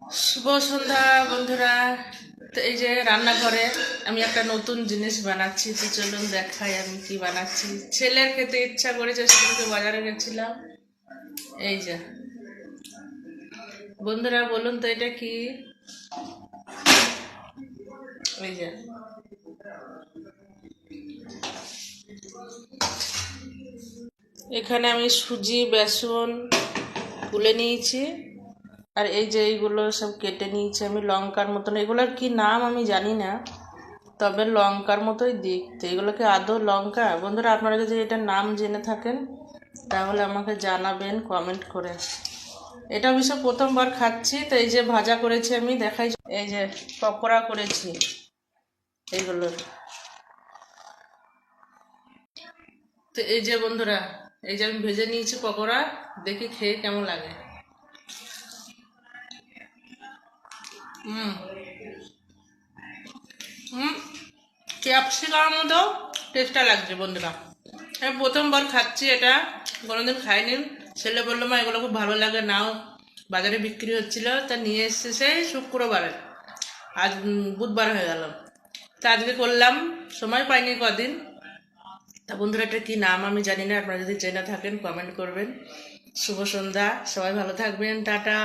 শুভ সন্ধ্যা বন্ধুরা। তো এই যে রান্নাঘরে আমি একটা নতুন জিনিস বানাচ্ছি, তো চলুন দেখাই আমি কি বানাচ্ছি। ছেলের খেতে ইচ্ছা করেছে, সেদিনকে বাজারে গেছিলাম। এই যে বন্ধুরা, বলুন তো এটা কি? এই যে এখানে আমি সুজি বেসন গুলে নিয়েছি, আর এই যে এইগুলো সব কেটে নিয়েছি আমি লঙ্কার মতন। এগুলোর কি নাম আমি জানি না, তবে লঙ্কার মতোই দেখতে। এগুলোকে আদৌ লঙ্কা? বন্ধুরা, আপনারা যদি এটার নাম জেনে থাকেন তাহলে আমাকে জানাবেন কমেন্ট করে। এটা অবশ্য প্রথমবার খাচ্ছি। তো এই যে ভাজা করেছি আমি, দেখাই। এই যে পকোড়া করেছি এইগুলোর। তো এই যে বন্ধুরা, এই যে আমি ভেজে নিয়েছি পকোড়া, দেখি খেয়ে কেমন লাগে। হুম হুম ক্যাপসিকাম মতো টেস্টটা লাগছে বন্ধুরা। আমি প্রথমবার খাচ্ছি এটা, কোনোদিন খাইনি। ছেলে বললো মা এগুলো খুব ভালো লাগে, নাও। বাজারে বিক্রি হচ্ছিল, তা নিয়ে এসছে সেই শুক্রবারে। আজ বুধবার হয়ে গেল, তা আজকে করলাম। সময় পাইনি কদিন। তা বন্ধুরা, এটা কি নাম আমি জানি না, আপনারা যদি জেনে থাকেন কমেন্ট করবেন। শুভ সন্ধ্যা, সবাই ভালো থাকবেন, টাটা।